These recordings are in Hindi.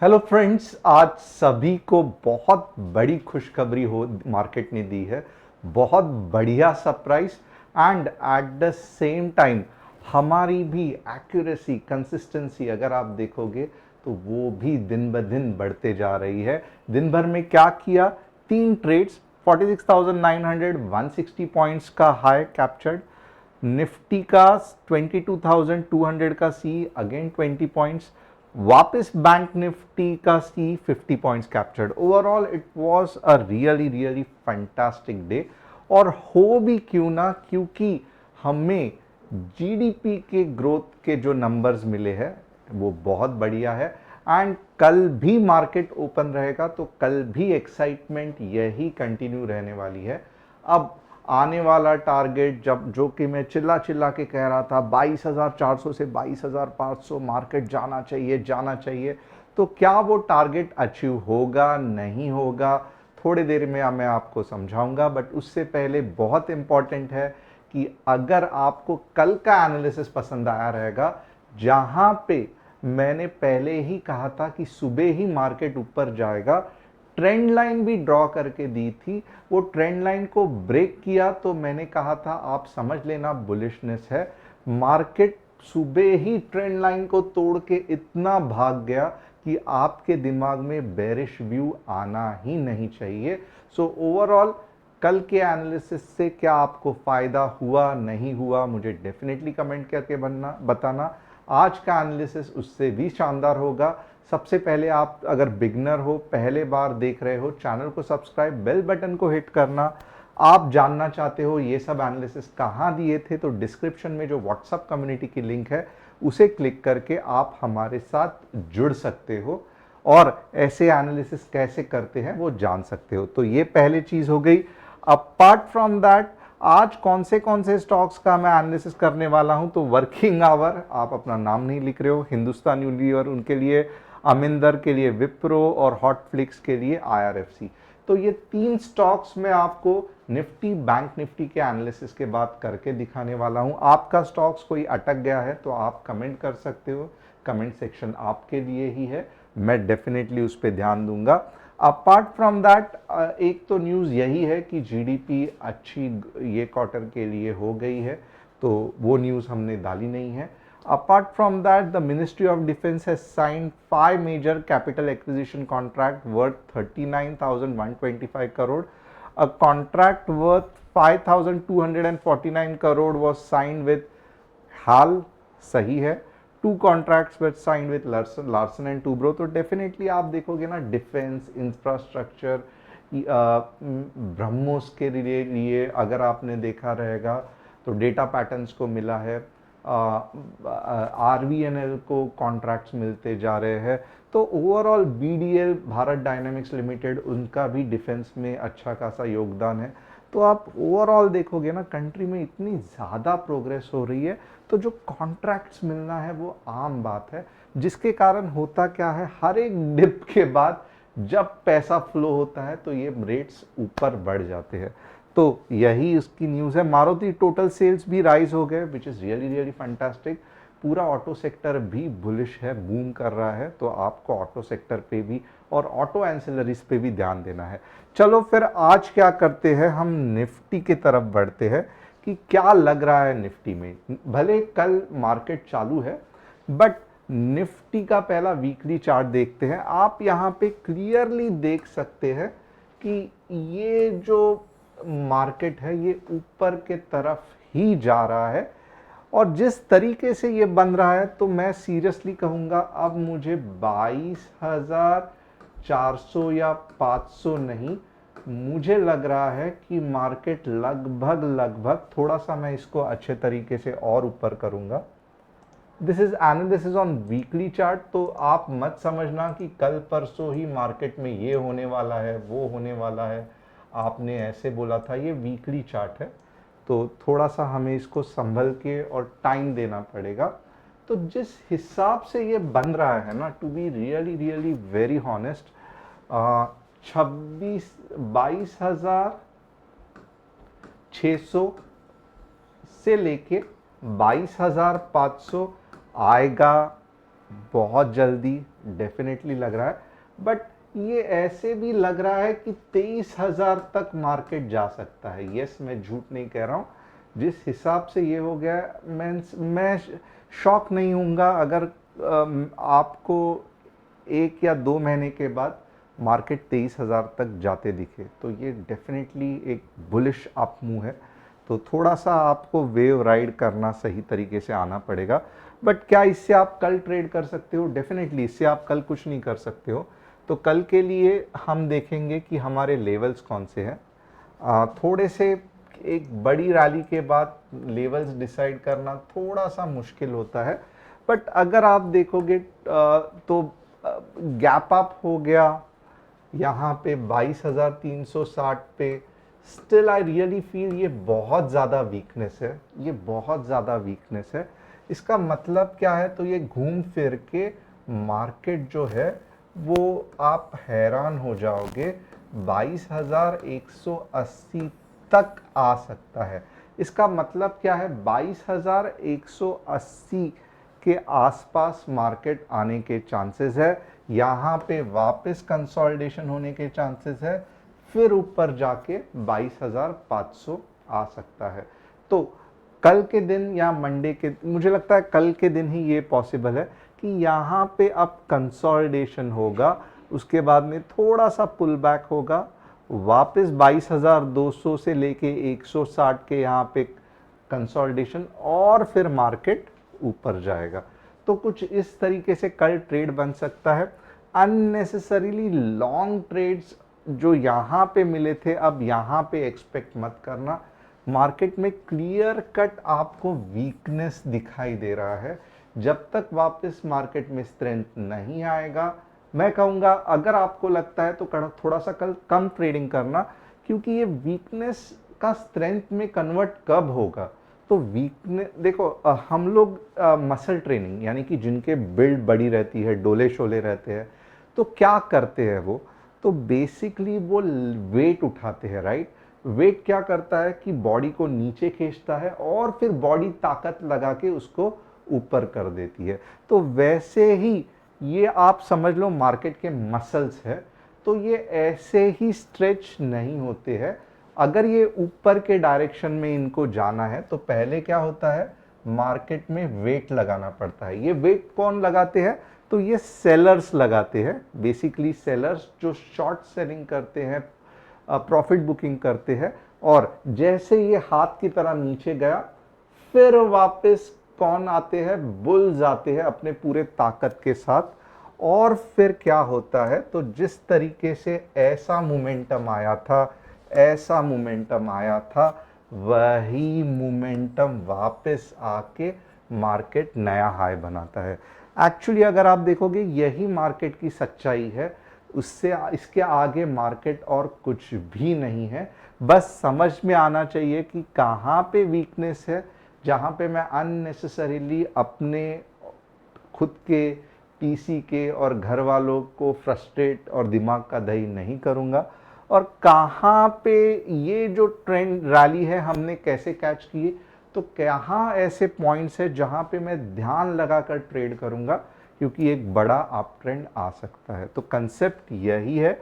हेलो फ्रेंड्स, आज सभी को बहुत बड़ी खुशखबरी हो मार्केट ने दी है। बहुत बढ़िया surprise and at the same time हमारी भी एक्यूरेसी कंसिस्टेंसी अगर आप देखोगे तो वो भी दिन ब दिन बढ़ते जा रही है। दिन भर में क्या किया, 3 ट्रेड्स, 46,900 160 पॉइंट्स का हाई कैप्चर्ड। निफ्टी का 22,200 का सी अगेन 20 पॉइंट्स, वापस बैंक निफ्टी का सी 50 points captured. Overall it was a really really fantastic day. और हो भी क्यों ना, क्योंकि हमें जीडीपी के ग्रोथ के जो नंबर्स मिले हैं वो बहुत बढ़िया है। एंड कल भी मार्केट ओपन रहेगा तो कल भी एक्साइटमेंट यही कंटिन्यू रहने वाली है। अब आने वाला टारगेट जब जो कि मैं चिल्ला चिल्ला के कह रहा था 22,400 से 22,500 मार्केट जाना चाहिए जाना चाहिए, तो क्या वो टारगेट अचीव होगा नहीं होगा थोड़ी देर में मैं आपको समझाऊंगा। बट उससे पहले बहुत इंपॉर्टेंट है कि अगर आपको कल का एनालिसिस पसंद आया रहेगा, जहां पे मैंने पहले ही कहा था कि सुबह ही मार्केट ऊपर जाएगा, ट्रेंड लाइन भी ड्रॉ करके दी थी, वो ट्रेंड लाइन को ब्रेक किया तो मैंने कहा था आप समझ लेना बुलिशनेस है। मार्केट सुबह ही ट्रेंड लाइन को तोड़ के इतना भाग गया कि आपके दिमाग में बेरिश व्यू आना ही नहीं चाहिए। सो ओवरऑल कल के एनालिसिस से क्या आपको फायदा हुआ नहीं हुआ मुझे डेफिनेटली कमेंट करके बताना। आज का एनालिसिस उससे भी शानदार होगा। सबसे पहले आप अगर बिगनर हो, पहले बार देख रहे हो, चैनल को सब्सक्राइब, बेल बटन को हिट करना। आप जानना चाहते हो ये सब एनालिसिस कहाँ दिए थे, तो डिस्क्रिप्शन में जो व्हाट्सएप कम्युनिटी की लिंक है उसे क्लिक करके आप हमारे साथ जुड़ सकते हो और ऐसे एनालिसिस कैसे करते हैं वो जान सकते हो। तो ये पहली चीज हो गई। अपार्ट फ्रॉम दैट आज कौन से स्टॉक्स का मैं एनालिसिस करने वाला हूं, तो वर्किंग आवर, आप अपना नाम नहीं लिख रहे हो, हिंदुस्तान यूनिलीवर उनके लिए, अमिंदर के लिए विप्रो और हॉटफ्लिक्स के लिए आईआरएफसी। तो ये 3 स्टॉक्स में आपको निफ्टी बैंक निफ्टी के एनालिसिस के बाद करके दिखाने वाला हूं। आपका स्टॉक्स कोई अटक गया है तो आप कमेंट कर सकते हो, कमेंट सेक्शन आपके लिए ही है, मैं डेफिनेटली उस पर ध्यान दूंगा। अपार्ट फ्रॉम दैट एक तो न्यूज़ यही है कि जीडीपी अच्छी ये क्वार्टर के लिए हो गई है, तो वो न्यूज़ हमने डाली नहीं है। Apart from that, the Ministry of Defense has signed 5 major capital acquisition contract worth 39,125 crore. A contract worth 5,249 crore was signed with HAL, सही है। 2 contracts were signed with Larsen and Toubro। तो डेफिनेटली आप देखोगे ना, डिफेंस इंफ्रास्ट्रक्चर, ब्रह्मोस के लिए अगर आपने देखा रहेगा तो डेटा पैटर्न्स को मिला है, आरवीएनएल को कॉन्ट्रैक्ट्स मिलते जा रहे हैं। तो overall BDL Bharat dynamics limited उनका भी डिफेंस में अच्छा खासा योगदान है। तो आप ओवरऑल देखोगे ना, कंट्री में इतनी ज़्यादा प्रोग्रेस हो रही है तो जो कॉन्ट्रैक्ट्स मिलना है वो आम बात है, जिसके कारण होता क्या है, हर एक डिप के बाद जब पैसा फ्लो होता है तो ये रेट्स ऊपर बढ़ जाते हैं। तो यही उसकी न्यूज़ है। मारुति टोटल सेल्स भी राइज हो गए, which is really really fantastic. पूरा ऑटो सेक्टर भी बुलिश है, बूम कर रहा है, तो आपको ऑटो सेक्टर पे भी और ऑटो एंसिलरीज पे भी ध्यान देना है। चलो फिर आज क्या करते हैं, हम निफ्टी की तरफ बढ़ते हैं कि क्या लग रहा है निफ्टी में। भले कल मार्केट चालू है बट निफ्टी का पहला वीकली चार्ट देखते हैं। आप यहाँ पे क्लियरली देख सकते हैं कि ये जो मार्केट है ये ऊपर के तरफ ही जा रहा है, और जिस तरीके से ये बन रहा है तो मैं सीरियसली कहूंगा अब मुझे 22,400 या 500 नहीं, मुझे लग रहा है कि मार्केट लगभग थोड़ा सा मैं इसको अच्छे तरीके से और ऊपर करूंगा। This is analysis on weekly chart, तो आप मत समझना कि कल परसों ही मार्केट में ये होने वाला है वो होने वाला है, आपने ऐसे बोला था। ये वीकली चार्ट है तो थोड़ा सा हमें इसको संभल के और टाइम देना पड़ेगा। तो जिस हिसाब से ये बन रहा है ना, to be really really very honest, 22,600 से लेके 22,500 आएगा बहुत जल्दी डेफिनेटली लग रहा है, बट ये ऐसे भी लग रहा है कि 23,000 तक मार्केट जा सकता है। यस, मैं झूठ नहीं कह रहा हूँ। जिस हिसाब से ये हो गया, मैं शॉक नहीं हूँगा अगर आपको 1 या 2 महीने के बाद मार्केट 23,000 तक जाते दिखे, तो ये डेफिनेटली एक बुलिश अप मूव है। तो थोड़ा सा आपको वेव राइड करना सही तरीके से आना पड़ेगा। बट क्या इससे आप कल ट्रेड कर सकते हो? डेफिनेटली इससे आप कल कुछ नहीं कर सकते हो। तो कल के लिए हम देखेंगे कि हमारे लेवल्स कौन से हैं। थोड़े से एक बड़ी रैली के बाद लेवल्स डिसाइड करना थोड़ा सा मुश्किल होता है, बट अगर आप देखोगे तो गैप अप हो गया यहाँ पे 22,360 पे। स्टिल आई रियली फील ये बहुत ज़्यादा वीकनेस है, ये बहुत ज़्यादा वीकनेस है। इसका मतलब क्या है? तो ये घूम फिर के मार्केट जो है वो आप हैरान हो जाओगे, 22,180 तक आ सकता है। इसका मतलब क्या है? 22,180 के आसपास मार्केट आने के चांसेस है। यहाँ पे वापस कंसोलिडेशन होने के चांसेस है, फिर ऊपर जाके 22,500 आ सकता है। तो कल के दिन या मंडे के, मुझे लगता है कल के दिन ही ये पॉसिबल है कि यहाँ पे अब कंसोलिडेशन होगा, उसके बाद में थोड़ा सा पुल बैक होगा, वापस 22,200 से लेके 160 के यहाँ पे कंसोलिडेशन, और फिर मार्केट ऊपर जाएगा। तो कुछ इस तरीके से कल ट्रेड बन सकता है। अननेसेसरीली लॉन्ग ट्रेड्स जो यहाँ पे मिले थे, अब यहाँ पे एक्सपेक्ट मत करना। मार्केट में क्लियर कट आपको वीकनेस दिखाई दे रहा है। जब तक वापस मार्केट में स्ट्रेंथ नहीं आएगा, मैं कहूँगा अगर आपको लगता है तो थोड़ा सा कल कम ट्रेडिंग करना, क्योंकि ये वीकनेस का स्ट्रेंथ में कन्वर्ट कब होगा? तो वीकनेस देखो, हम लोग मसल ट्रेनिंग यानी कि जिनके बिल्ड बड़ी रहती है, डोले शोले रहते हैं, तो क्या करते हैं वो? तो बेसिकली वो वेट उठाते हैं, राइट? वेट क्या करता है कि बॉडी को नीचे खींचता है और फिर बॉडी ताकत लगा के उसको ऊपर कर देती है। तो वैसे ही ये आप समझ लो मार्केट के मसल्स है, तो ये ऐसे ही स्ट्रेच नहीं होते हैं। अगर ये ऊपर के डायरेक्शन में इनको जाना है तो पहले क्या होता है? मार्केट में वेट लगाना पड़ता है। ये वेट कौन लगाते हैं? तो ये सेलर्स लगाते हैं। बेसिकली सेलर्स जो शॉर्ट सेलिंग करते हैं, प्रॉफिट बुकिंग करते हैं, और जैसे ये हाथ की तरह नीचे गया, फिर वापस कौन आते हैं? बुल्स आते हैं अपने पूरे ताकत के साथ। और फिर क्या होता है? तो जिस तरीके से ऐसा मोमेंटम आया था, ऐसा मोमेंटम आया था, वही मोमेंटम वापस आके मार्केट नया हाई बनाता है। एक्चुअली अगर आप देखोगे यही मार्केट की सच्चाई है। उससे इसके आगे मार्केट और कुछ भी नहीं है। बस समझ में आना चाहिए कि कहाँ पे वीकनेस है, जहाँ पे मैं अननेसेसरीली अपने खुद के, पीसी के और घर वालों को फ्रस्ट्रेट और दिमाग का दही नहीं करूँगा, और कहाँ पे ये जो ट्रेंड रैली है हमने कैसे कैच किए, तो कहाँ ऐसे पॉइंट्स है जहाँ पे मैं ध्यान लगाकर ट्रेड करूँगा, क्योंकि एक बड़ा अप ट्रेंड आ सकता है। तो कंसेप्ट यही है।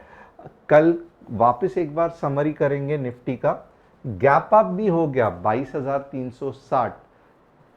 कल वापस एक बार समरी करेंगे निफ्टी का। गैप अप भी हो गया 22,360,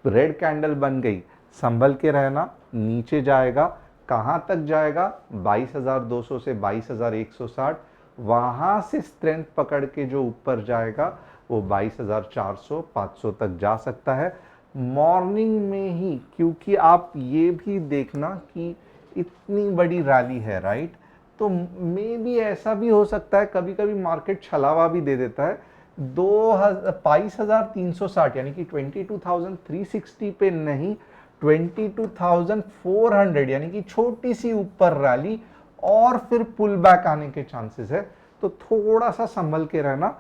रेड कैंडल बन गई, संभल के रहना, नीचे जाएगा। कहाँ तक जाएगा? 22,200 से 22,160, वहाँ से स्ट्रेंथ पकड़ के जो ऊपर जाएगा वो 22,400 500 तक जा सकता है मॉर्निंग में ही। क्योंकि आप ये भी देखना कि इतनी बड़ी रैली है, राइट? तो मे भी ऐसा भी हो सकता है कभी कभी मार्केट छलावा भी दे देता है। 22,360 यानी कि 22,360 पे नहीं, 22,400 यानी कि छोटी सी ऊपर रैली और फिर पुल बैक आने के चांसेस है। तो थोड़ा सा संभल के रहना।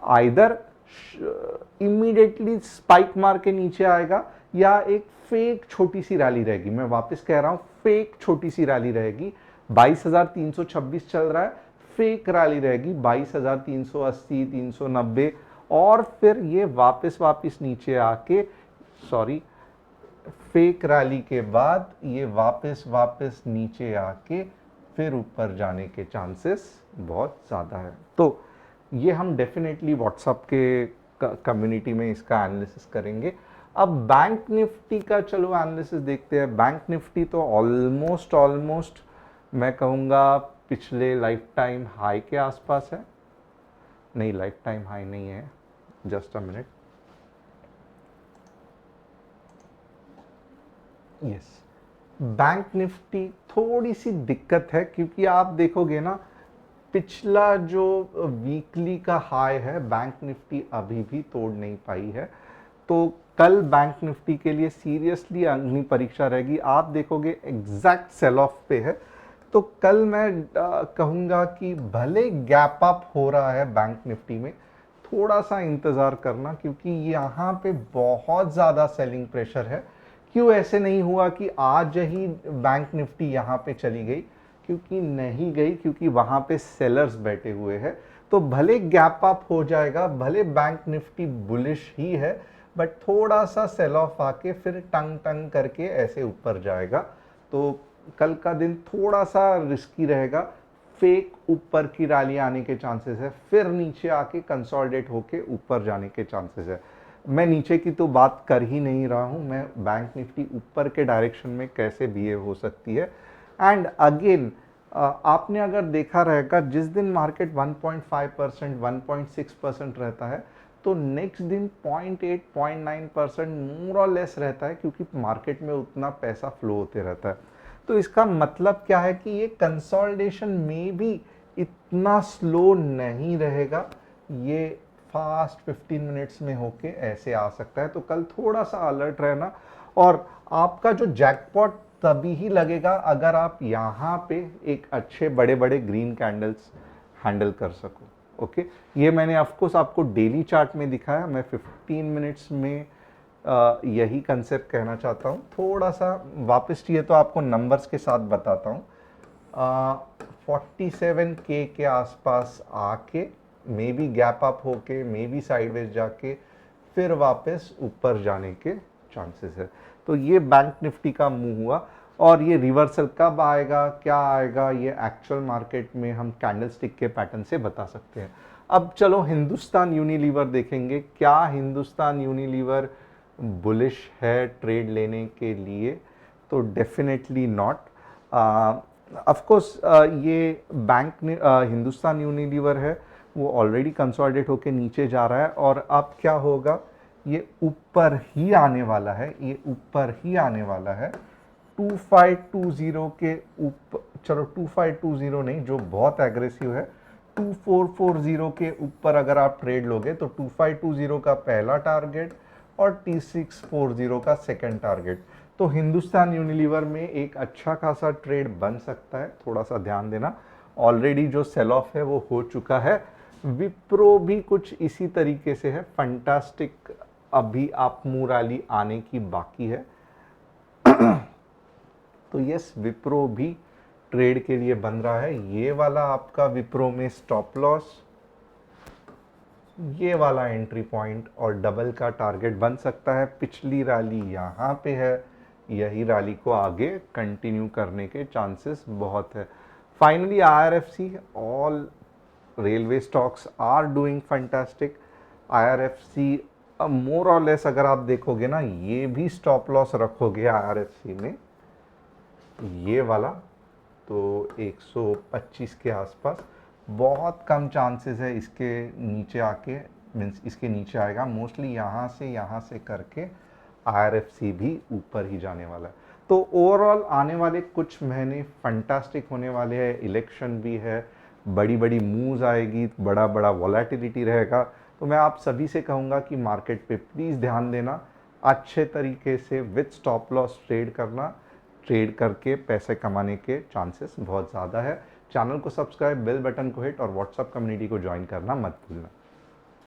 आइदर इमीडिएटली स्पाइक मार के नीचे आएगा, या एक फेक छोटी सी रैली रहेगी। मैं वापस कह रहा हूं, फेक छोटी सी रैली रहेगी। 22,326 चल रहा है, फेक रैली रहेगी 22,380 390, और फिर ये वापस नीचे आके, सॉरी, फेक रैली के बाद ये वापस नीचे आके फिर ऊपर जाने के चांसेस बहुत ज़्यादा है। तो ये हम डेफिनेटली व्हाट्सएप के कम्युनिटी में इसका एनालिसिस करेंगे। अब बैंक निफ्टी का चलो एनालिसिस देखते हैं। बैंक निफ्टी तो ऑलमोस्ट मैं कहूँगा पिछले लाइफ टाइम हाई के आसपास है। नहीं, लाइफ टाइम हाई नहीं है, just a minute. Yes, bank Nifty थोड़ी सी दिक्कत है क्योंकि आप देखोगे ना, पिछला जो वीकली का हाई है बैंक निफ्टी अभी भी तोड़ नहीं पाई है। तो कल बैंक निफ्टी के लिए सीरियसली अग्नि परीक्षा रहेगी। आप देखोगे एग्जैक्ट सेल ऑफ पे है। तो कल मैं कहूँगा कि भले गैप अप हो रहा है बैंक निफ्टी में, थोड़ा सा इंतज़ार करना क्योंकि यहाँ पे बहुत ज़्यादा सेलिंग प्रेशर है। क्यों ऐसे नहीं हुआ कि आज ही बैंक निफ्टी यहाँ पे चली गई? क्योंकि नहीं गई, क्योंकि वहाँ पे सेलर्स बैठे हुए हैं। तो भले गैप अप हो जाएगा, भले बैंक निफ्टी बुलिश ही है, बट थोड़ा सा सेल ऑफ आके फिर टंग टंग करके ऐसे ऊपर जाएगा। तो कल का दिन थोड़ा सा रिस्की रहेगा। फेक ऊपर की रैली आने के चांसेस है, फिर नीचे आके कंसोलिडेट होके ऊपर जाने के चांसेस है। मैं नीचे की तो बात कर ही नहीं रहा हूं, मैं बैंक निफ्टी ऊपर के डायरेक्शन में कैसे बिहेव हो सकती है। एंड अगेन आपने अगर देखा रहेगा, जिस दिन मार्केट 1.5% 1.6% रहता है, तो नेक्स्ट दिन 0.8 0.9% मोर और लेस रहता है, क्योंकि मार्केट में उतना पैसा फ्लो होते रहता है। तो इसका मतलब क्या है कि ये कंसोलिडेशन में भी इतना स्लो नहीं रहेगा, ये फास्ट 15 मिनट्स में होके ऐसे आ सकता है। तो कल थोड़ा सा अलर्ट रहना, और आपका जो जैकपॉट तभी ही लगेगा अगर आप यहाँ पे एक अच्छे बड़े बड़े ग्रीन कैंडल्स हैंडल कर सको। ओके, ये मैंने ऑफकोर्स आपको डेली चार्ट में दिखाया, मैं 15 मिनट्स में यही कंसेप्ट कहना चाहता हूँ। थोड़ा सा वापस चाहिए तो आपको नंबर्स के साथ बताता हूँ। 47K के आसपास आके मे बी गैप अप होके, मे बी साइडवेज जाके फिर वापस ऊपर जाने के चांसेस है। तो ये बैंक निफ्टी का मूव हुआ, और ये रिवर्सल कब आएगा, क्या आएगा, ये एक्चुअल मार्केट में हम कैंडलस्टिक के पैटर्न से बता सकते हैं। अब चलो हिंदुस्तान यूनिलीवर देखेंगे। क्या हिंदुस्तान यूनिलीवर बुलिश है ट्रेड लेने के लिए? तो डेफिनेटली नॉट। ऑफ कोर्स ये बैंक हिंदुस्तान यूनिलीवर है, वो ऑलरेडी कंसोलिडेट होके नीचे जा रहा है, और अब क्या होगा, ये ऊपर ही आने वाला है, ये ऊपर ही आने वाला है 2520 के ऊपर। चलो 2520 नहीं, जो बहुत एग्रेसिव है, 2440 के ऊपर अगर आप ट्रेड लोगे तो 2520 का पहला टारगेट और T640 का सेकंड टारगेट। तो हिंदुस्तान यूनिलीवर में एक अच्छा खासा ट्रेड बन सकता है, थोड़ा सा ध्यान देना। ऑलरेडी जो सेल ऑफ है वो हो चुका है। विप्रो भी कुछ इसी तरीके से है, फंटास्टिक अभी आप रैली आने की बाकी है। तो यस, विप्रो भी ट्रेड के लिए बन रहा है। ये वाला आपका विप्रो में स्टॉप लॉस, ये वाला एंट्री पॉइंट और डबल का टारगेट बन सकता है। पिछली रैली यहाँ पे है, यही रैली को आगे कंटिन्यू करने के चांसेस बहुत है। Finally IRFC, all railway stocks are doing fantastic. IRFC more or less अगर आप देखोगे ना, ये भी स्टॉप लॉस रखोगे IRFC में, ये वाला तो 125 के आसपास, बहुत कम चांसेस है इसके नीचे आके, मीन्स इसके नीचे आएगा। मोस्टली यहाँ से करके IRFC भी ऊपर ही जाने वाला है। तो ओवरऑल आने वाले कुछ महीने फंटास्टिक होने वाले हैं। इलेक्शन भी है, बड़ी बड़ी मूव्स आएगी, बड़ा बड़ा वॉलेटिलिटी रहेगा। तो मैं आप सभी से कहूँगा कि मार्केट पे प्लीज़ ध्यान देना, अच्छे तरीके से विद स्टॉप लॉस ट्रेड करना। ट्रेड करके पैसे कमाने के चांसेस बहुत ज़्यादा है। चैनल को सब्सक्राइब, बेल बटन को हिट और व्हाट्सएप कम्युनिटी को ज्वाइन करना मत भूलना।